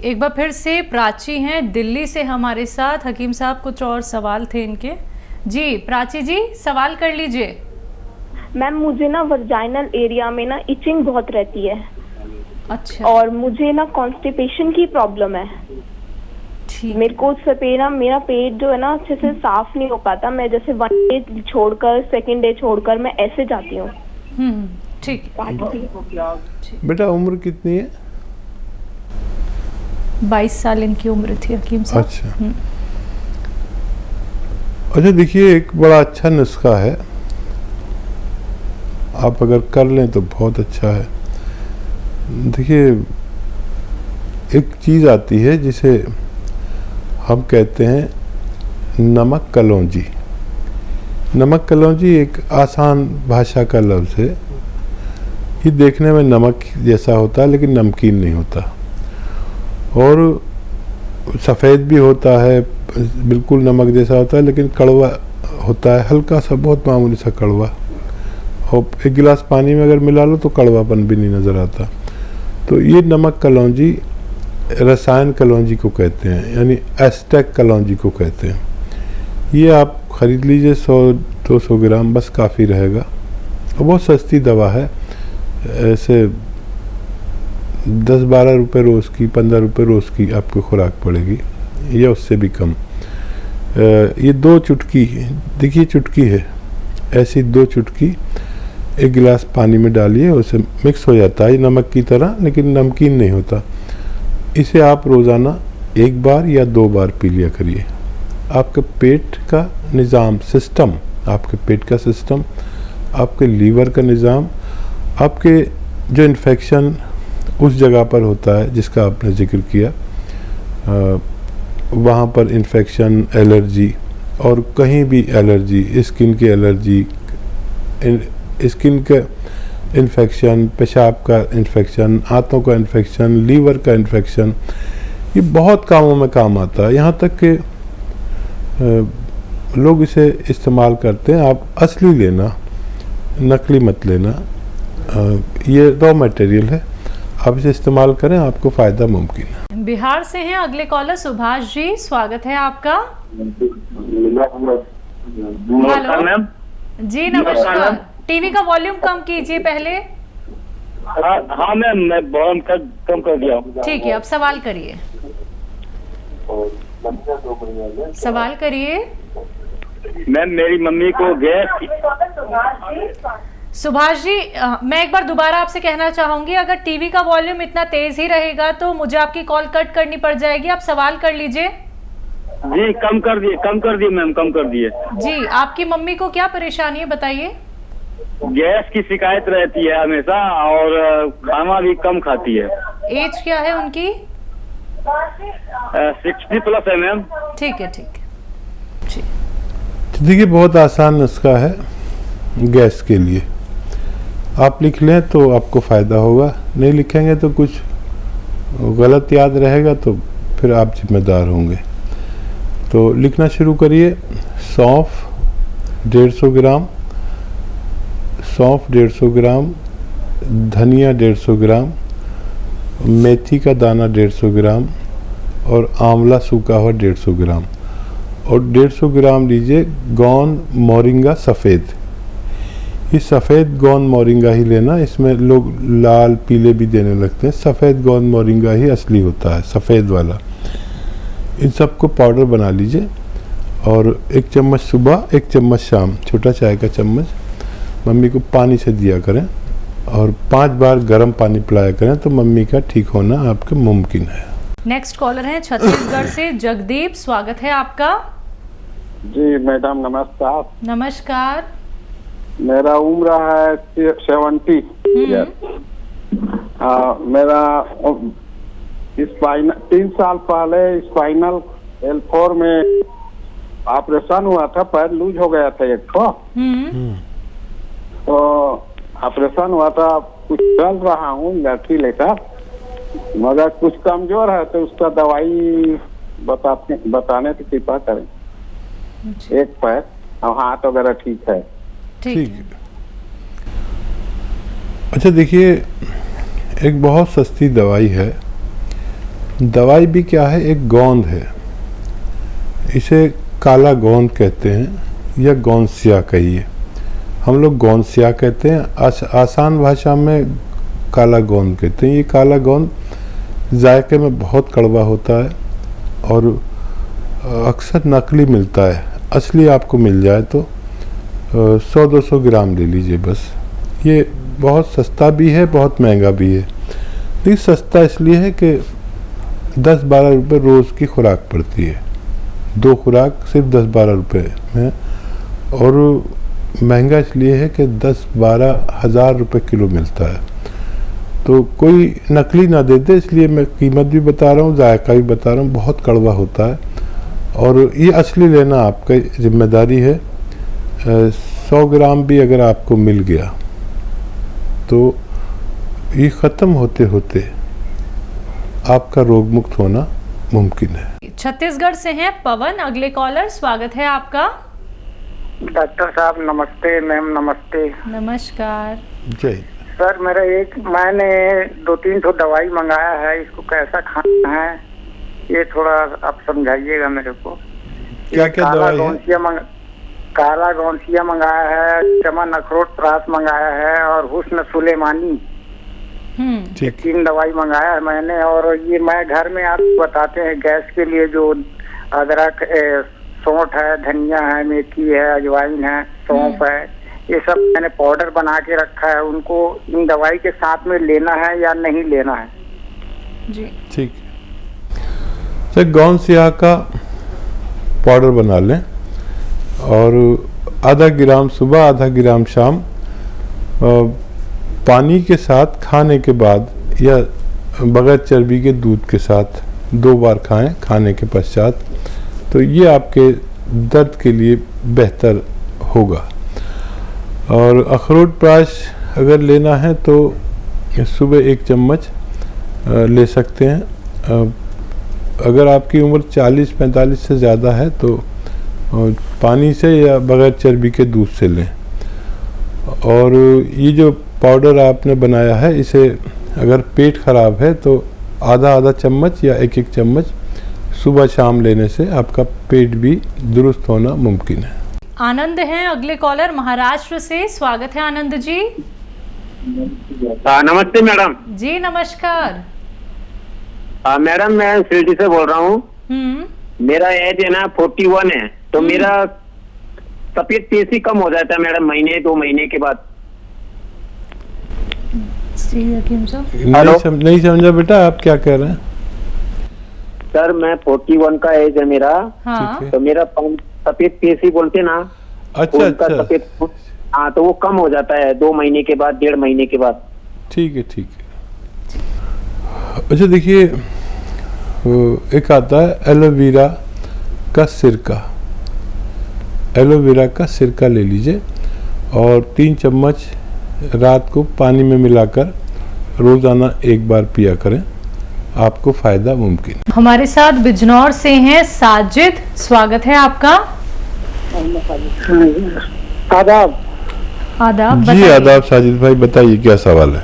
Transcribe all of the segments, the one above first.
एक बार फिर से प्राची हैं दिल्ली से हमारे साथ। हकीम साहब कुछ और सवाल थे इनके। जी प्राची जी सवाल कर लीजिए। मैम मुझे ना वर्जाइनल एरिया में ना इचिंग बहुत रहती है। अच्छा। और मुझे ना कॉन्स्टिपेशन की प्रॉब्लम है। ठीक। मेरे को मेरा पेट जो है ना अच्छे से साफ नहीं हो पाता। मैं जैसे 1 डे छोड़कर 2nd डे छोड़कर मैं ऐसे जाती हूँ। ठीक। बेटा उम्र कितनी है? 22 साल इनकी उम्र थी हकीम साहब। अच्छा। अच्छा देखिए, एक बड़ा अच्छा नुस्खा है, आप अगर कर लें तो बहुत अच्छा है। देखिए एक चीज़ आती है जिसे हम कहते हैं नमक कलौंजी। नमक कलौंजी एक आसान भाषा का लफ्ज़ है। ये देखने में नमक जैसा होता है लेकिन नमकीन नहीं होता, और सफ़ेद भी होता है, बिल्कुल नमक जैसा होता है लेकिन कड़वा होता है, हल्का सा, बहुत मामूली सा कड़वा। और 1 गिलास पानी में अगर मिला लो तो कड़वापन भी नहीं नज़र आता। तो ये नमक कलौंजी रसायन कलौंजी को कहते हैं, यानी एस्टेक कलौंजी को कहते हैं। ये आप ख़रीद लीजिए 100-200 ग्राम, बस काफ़ी रहेगा। और बहुत सस्ती दवा है, ऐसे 10-12 रुपये रोज़ की, 15 रुपये रोज़ की आपको खुराक पड़ेगी, या उससे भी कम। ये 2 चुटकी, देखिए चुटकी है, ऐसी 2 चुटकी 1 गिलास पानी में डालिए, उसे मिक्स हो जाता है नमक की तरह, लेकिन नमकीन नहीं होता। इसे आप रोज़ाना 1 बार या 2 बार पी लिया करिए। आपके पेट का निज़ाम, सिस्टम, आपके पेट का सिस्टम, आपके लीवर का निज़ाम, आपके जो इन्फेक्शन उस जगह पर होता है जिसका आपने जिक्र किया, वहाँ पर इन्फेक्शन, एलर्जी, और कहीं भी एलर्जी, स्किन की एलर्जी, स्किन का इन्फेक्शन, पेशाब का इन्फेक्शन, आंतों का इन्फेक्शन, लीवर का इन्फेक्शन, ये बहुत कामों में काम आता है। यहाँ तक कि लोग इसे इस्तेमाल करते हैं। आप असली लेना, नकली मत लेना। ये रॉ मटेरियल है, आप इसे इस्तेमाल करें, आपको फ़ायदा मुमकिन है। बिहार से हैं अगले कॉलर सुभाष जी, स्वागत है आपका। हेलो जी, नमस्कार। टीवी का वॉल्यूम कम कीजिए पहले। हाँ मैम, मैं वॉल्यूम कम कर दिया। ठीक है, अब सवाल करिए। सवाल करिए मैम। मेरी मम्मी को गैस। सुभाष जी, मैं एक बार दोबारा आपसे कहना चाहूंगी, अगर टीवी का वॉल्यूम इतना तेज ही रहेगा तो मुझे आपकी कॉल कट करनी पड़ जाएगी। आप सवाल कर लीजिए। जी कम कर दिए मैम, कम कर दिए। जी, आपकी मम्मी को क्या परेशानी है बताइए। गैस की शिकायत रहती है हमेशा, और खाना भी कम खाती है। एज क्या है उनकी? 60+ है मैम। ठीक है, ठीक है। देखिए बहुत आसान नुस्खा है गैस के लिए, आप लिख लें तो आपको फ़ायदा होगा, नहीं लिखेंगे तो कुछ गलत याद रहेगा तो फिर आप जिम्मेदार होंगे। तो लिखना शुरू करिए। सौंफ 150 ग्राम, सौंफ 150 ग्राम, धनिया 150 ग्राम, मेथी का दाना 150 ग्राम, और आंवला सूखा हुआ 150 ग्राम, और 150 ग्राम लीजिए गोंद मोरिंगा सफ़ेद। ये सफ़ेद गोंद मोरिंगा ही लेना, इसमें लोग लाल पीले भी देने लगते हैं, सफ़ेद गोंद मोरिंगा ही असली होता है, सफ़ेद वाला। इन सबको पाउडर बना लीजिए, और 1 चम्मच सुबह, 1 चम्मच शाम, छोटा चाय का चम्मच मम्मी को पानी से दिया करें, और 5 बार गर्म पानी पिलाया करें, तो मम्मी का ठीक होना आपके मुमकिन है। नेक्स्ट कॉलर है छत्तीसगढ़ से जगदीप, स्वागत है आपका। जी मैडम नमस्कार। नमस्कार। मेरा उम्र है 70 ईयर। मेरा 3 साल पहले स्पाइनल L4 में ऑपरेशन हुआ था, पैर लूज हो गया था एक तो ऑपरेशन हुआ था। कुछ चल रहा हूँ लाठी लेकर, मगर कुछ कमजोर है, तो उसका दवाई बताने की कृपा करें। एक पैर और हाथ वगैरह ठीक है। ठीक है। अच्छा देखिए, एक बहुत सस्ती दवाई है दवाई भी क्या है, एक गोंद है, इसे काला गोंद कहते हैं या गोंसिया कहिए। हम लोग गोंसिया कहते हैं, आसान भाषा में काला गोंद कहते हैं। ये काला गोंद जायके में बहुत कड़वा होता है और अक्सर नकली मिलता है। असली आपको मिल जाए तो 100-200 ग्राम ले लीजिए बस। ये बहुत सस्ता भी है, बहुत महंगा भी है। लेकिन सस्ता इसलिए है कि 10-12 रुपये रोज़ की खुराक पड़ती है, 2 खुराक सिर्फ 10-12 रुपये में। और महंगा इसलिए है कि 10-12 हज़ार रुपये किलो मिलता है। तो कोई नकली ना दे दे, इसलिए मैं कीमत भी बता रहा हूँ, जायका भी बता रहा हूँ। बहुत कड़वा होता है और ये असली लेना आपका जिम्मेदारी है। 100 ग्राम भी अगर आपको मिल गया तो ये ख़त्म होते होते आपका रोग मुक्त होना मुमकिन है। छत्तीसगढ़ से हैं पवन, अगले कॉलर, स्वागत है आपका। डॉक्टर साहब नमस्ते, मैम नमस्ते। नमस्कार। जय। सर मैंने 2-3 तो दवाई मंगाया है, इसको कैसा खाना है ये थोड़ा आप समझाइएगा मेरे को। क्या क्या दवाई है? काला गौंसिया मंगाया है, चमन अखरोट प्रास मंगाया है और हुस्न सुलेमानी, 3 दवाई मंगाया है मैंने। और ये मैं घर में आप बताते हैं गैस के लिए जो अदरक, सौंठ है, धनिया है, मेथी है, अजवाइन है, सौंफ है, ये सब मैंने पाउडर बना के रखा है। उनको इन दवाई के साथ में लेना है या नहीं लेना है? जी ठीक है सर, गौंसिया का पाउडर बना लें और आधा ग्राम सुबह, आधा ग्राम शाम पानी के साथ खाने के बाद या बगैर चर्बी के दूध के साथ 2 बार खाएं खाने के पश्चात, तो ये आपके दर्द के लिए बेहतर होगा। और अखरोट प्राश अगर लेना है तो सुबह 1 चम्मच ले सकते हैं। अगर आपकी उम्र 40-45 से ज़्यादा है तो पानी से या बगैर चर्बी के दूध से लें। और ये जो पाउडर आपने बनाया है, इसे अगर पेट खराब है तो आधा चम्मच या 1 चम्मच सुबह शाम लेने से आपका पेट भी दुरुस्त होना मुमकिन है। आनंद हैं अगले कॉलर, महाराष्ट्र से, स्वागत है आनंद जी। नमस्ते मैडम। जी नमस्कार। मैडम मैं शिरडी से बोल रहा हूँ। मेरा एज है ना 41 है, तो मेरा सफेद पेशी कम हो जाता है मैडम महीने 2 महीने के बाद। नहीं समझा बेटा, आप क्या कह रहे हैं? सर मैं 41 का एज है मेरा। हाँ। तो मेरा सफेद पेशी बोलते ना, अच्छा। सफेद, हाँ, तो वो कम हो जाता है 2 महीने के बाद, 1.5 महीने के बाद। ठीक है। अच्छा देखिए, एक आता है एलोवेरा का सिरका। एलोवेरा का सिरका ले लीजिए और 3 चम्मच रात को पानी में मिलाकर रोजाना 1 बार पिया करें, आपको फायदा मुमकिन। हमारे साथ बिजनौर से हैं साजिद, स्वागत है आपका। आदाब। आदाब। जी आदाब साजिद भाई, बताइए क्या सवाल है?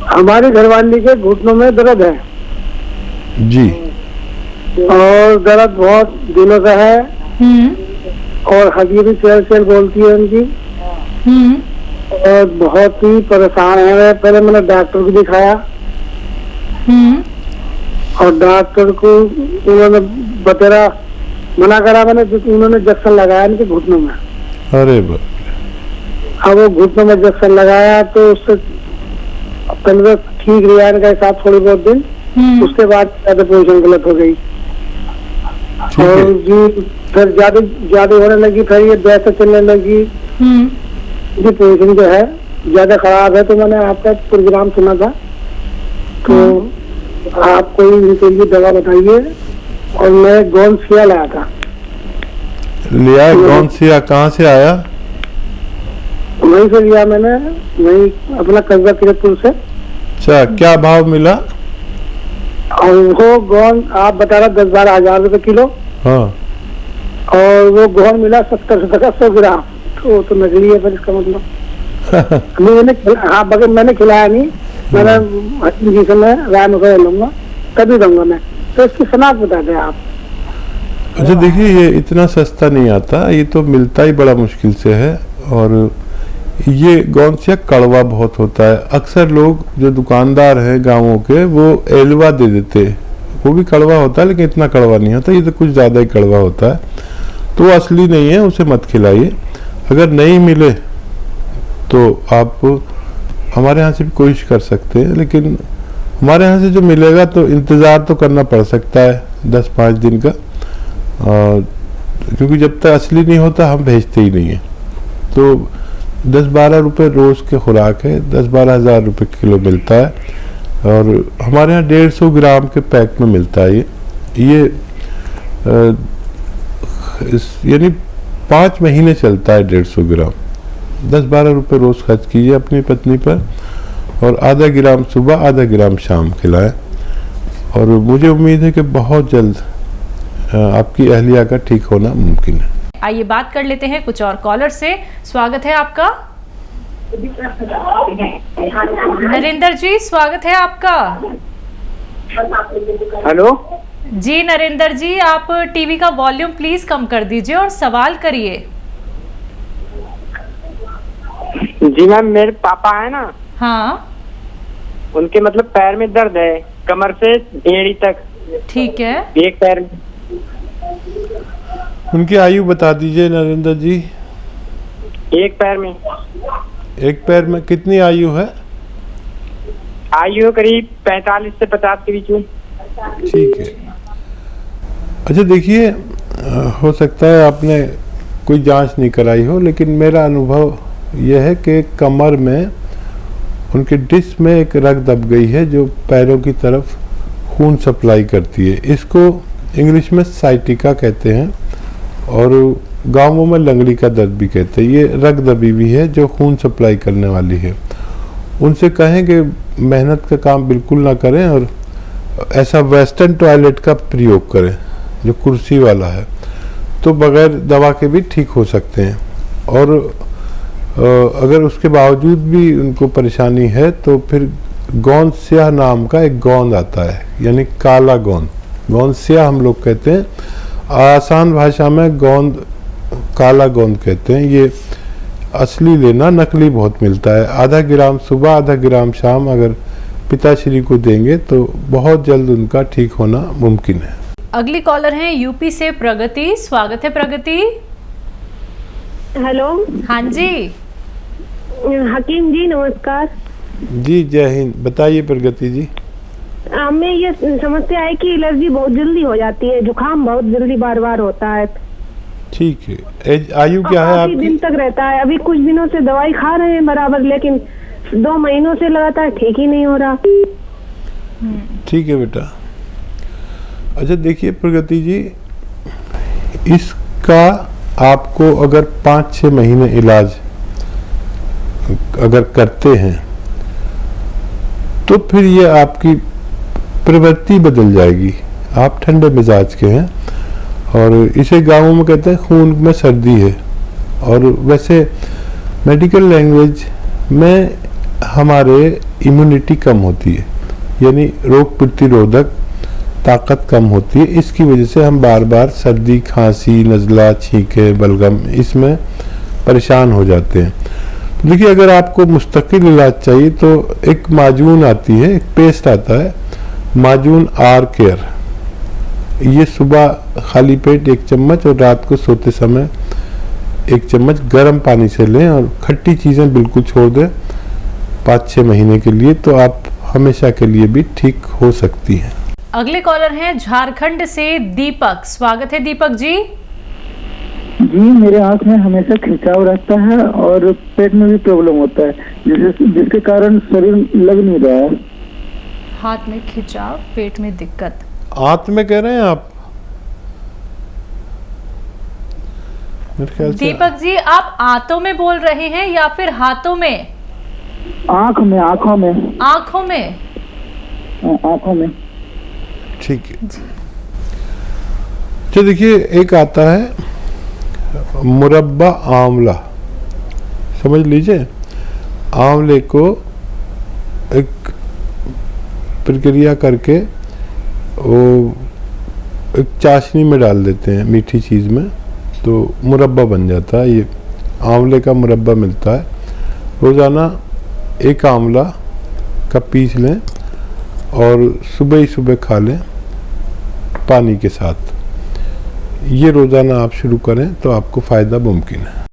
हमारी घरवाली के घुटनों में दर्द है जी, और दर्द बहुत दिनों से है और हड्डी भी चल बोलती है उनकी, और बहुत ही परेशान है। पहले मैंने डॉक्टर को दिखाया और डॉक्टर को उन्होंने बतेरा मना करा, मैंने उन्होंने इंजेक्शन लगाया इनके घुटनों में। अरे अब वो घुटनों में इंजेक्शन लगाया तो उससे पहले ठीक रहा इनका हिसाब थोड़ी बहुत दिन, उसके बाद ज्यादा पोजीशन गलत हो गई और जी फिर ज्यादा होने लगी, फिर ये बेहतर चलने लगी। ये पोजीशन जो है ज्यादा खराब है, तो मैंने आपका प्रोग्राम सुना था, तो आप कोई इनके लिए दवा बताइए। और मैं गौंसिया लाया था। लिया? गौंसिया कहाँ से आया? वहीं से लिया मैंने, वहीं अपना कस्बा किरतपुर से। अच्छा, क्या भाव मिला? और वो गोंद आप बता रहा 10-12 हजार रुपए किलो। हाँ। और वो गोंद मिला 70-100 ग्राम, तो नकली है फिर इसका मतलब। मैंने बगैर मैंने खिलाया नहीं, मैंने एप्लीकेशन में राय मशवरा लूंगा तभी दूंगा मैं, तो इसकी शनाख्त बता दें आप। अच्छा देखिए, ये इतना सस्ता नहीं आता, ये तो मिलता ही बड़ा मुश्किल से है। और ये गौनसिया कड़वा बहुत होता है। अक्सर लोग जो दुकानदार हैं गाँवों के वो एलवा दे देते, वो भी कड़वा होता है लेकिन इतना कड़वा नहीं होता, ये तो कुछ ज़्यादा ही कड़वा होता है, तो वो असली नहीं है, उसे मत खिलाइए। अगर नहीं मिले तो आप हमारे यहाँ से भी कोशिश कर सकते हैं, लेकिन हमारे यहाँ से जो मिलेगा तो इंतज़ार तो करना पड़ सकता है 10-5 दिन का, क्योंकि जब तक असली नहीं होता हम भेजते ही नहीं है। तो 10-12 रुपये रोज़ के खुराक है, 10-12 हज़ार रुपये किलो मिलता है, और हमारे यहाँ 150 ग्राम के पैक में मिलता है। ये यानी 5 महीने चलता है 150 ग्राम। 10-12 रुपये रोज़ खर्च कीजिए अपनी पत्नी पर, और आधा ग्राम सुबह आधा ग्राम शाम खिलाएं, और मुझे उम्मीद है कि बहुत जल्द आपकी अहलिया का ठीक होना मुमकिन है। आइए बात कर लेते हैं कुछ और कॉलर से। स्वागत है आपका नरेंद्र जी, स्वागत है आपका। हेलो जी नरेंद्र जी, आप टीवी का वॉल्यूम प्लीज कम कर दीजिए और सवाल करिए। जी मैम, मेरे पापा है ना, हाँ, उनके मतलब पैर में दर्द है, कमर से एड़ी तक। ठीक है, एक पैर में। उनकी आयु बता दीजिए नरेंद्र जी। एक पैर में। एक पैर में कितनी आयु है? आयु करीब 45 से 50 के बीच में। ठीक है। अच्छा देखिए, हो सकता है आपने कोई जांच नहीं कराई हो, लेकिन मेरा अनुभव यह है कि कमर में उनके डिस्क में एक रग दब गई है जो पैरों की तरफ खून सप्लाई करती है। इसको इंग्लिश में साइटिका कहते हैं, और गांवों में लंगड़ी का दर्द भी कहते हैं। ये रग दबी हुई है जो खून सप्लाई करने वाली है। उनसे कहें कि मेहनत का काम बिल्कुल ना करें, और ऐसा वेस्टर्न टॉयलेट का प्रयोग करें जो कुर्सी वाला है, तो बगैर दवा के भी ठीक हो सकते हैं। और अगर उसके बावजूद भी उनको परेशानी है तो फिर गोंद स्याह नाम का एक गोंद आता है, यानी काला गोंद, गोंद स्याह हम लोग कहते हैं, आसान भाषा में गोंद काला गोंद कहते हैं। ये असली लेना, नकली बहुत मिलता है। आधा ग्राम सुबह आधा ग्राम शाम अगर पिताश्री को देंगे तो बहुत जल्द उनका ठीक होना मुमकिन है। अगली कॉलर हैं यूपी से प्रगति। स्वागत है प्रगति। हेलो, हाँ जी, हकीम जी नमस्कार। जी जय हिंद। बताइए प्रगति जी। हमें ये समस्या है कि एलर्जी बहुत जल्दी हो जाती है, जुकाम बहुत जल्दी बार बार होता है। ठीक है। आयु क्या है आपकी? दिन तक रहता है। अभी कुछ दिनों से दवाई खा रहे हैं बराबर, लेकिन 2 महीनों से लगातार ठीक ही नहीं हो रहा। ठीक है बेटा। अच्छा देखिए प्रगति जी, इसका आपको अगर 5-6 महीने इलाज अगर करते हैं तो फिर ये आपकी प्रवृत्ति बदल जाएगी। आप ठंडे मिजाज के हैं, और इसे गांवों में कहते हैं खून में सर्दी है। और वैसे मेडिकल लैंग्वेज में हमारे इम्यूनिटी कम होती है, यानी रोग प्रतिरोधक ताकत कम होती है। इसकी वजह से हम बार बार सर्दी, खांसी, नज़ला, छींके, बलगम इसमें परेशान हो जाते हैं। तो देखिए, अगर आपको मुस्तकिल इलाज चाहिए तो एक माजून आती है, एक पेस्ट आता है माजून आर केयर। ये सुबह खाली पेट 1 चम्मच और रात को सोते समय 1 चम्मच गर्म पानी से लें, और खट्टी चीज़ें बिल्कुल छोड़ दें 5-6 महीने के लिए, तो आप हमेशा के लिए भी ठीक हो सकती हैं। अगले कॉलर हैं झारखंड से दीपक। स्वागत है दीपक जी। जी, मेरे आँख में हमेशा खिंचाव रहता है और पेट में भी प्रॉब्लम होता है, जिसके कारण शरीर लग नहीं रहा है। हाथ में खिंचाव, पेट में दिक्कत। आंत में कह रहे हैं आप? मेरे ख्याल से दीपक जी, आप आंतों में बोल रहे हैं या फिर हाथों में? आँखों में। आंखों में। आँखों में। ठीक है। तो देखिए, एक आता है मुरब्बा आंवला, समझ लीजिए। आंवले को एक प्रक्रिया करके वो एक चाशनी में डाल देते हैं, मीठी चीज़ में, तो मुरब्बा बन जाता है। ये आंवले का मुरब्बा मिलता है। रोज़ाना एक आंवला का पीस लें और सुबह ही सुबह खा लें पानी के साथ। ये रोज़ाना आप शुरू करें तो आपको फ़ायदा मुमकिन है।